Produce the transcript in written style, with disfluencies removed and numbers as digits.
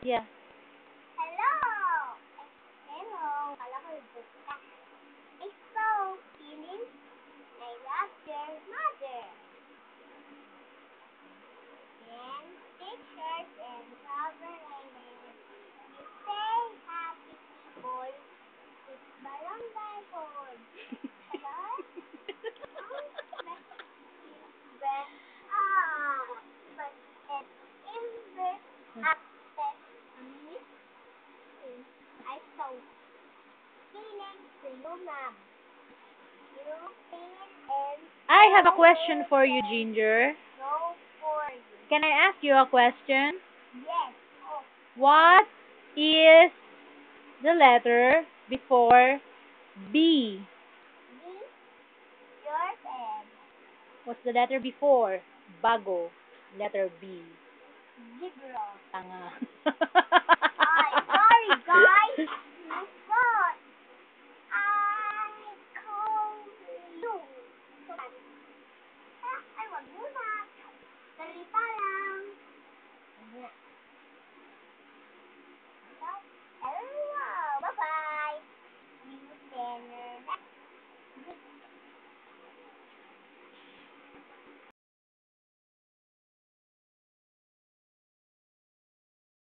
Yeah. Hello! Hello! Kala ko nagbukas ka. I saw feelings. I love your mother. And teachers and government. You say happy people. It's barangay code. Hello? But it's inverse access me. I saw feelings to you, ma'am. You feel and I have a question for you, Ginger. go for you. Can I ask you a question? Yes. Oh, What is the letter before B? be yours and What's the letter before? Bago. Letter B. zebra. Tanga.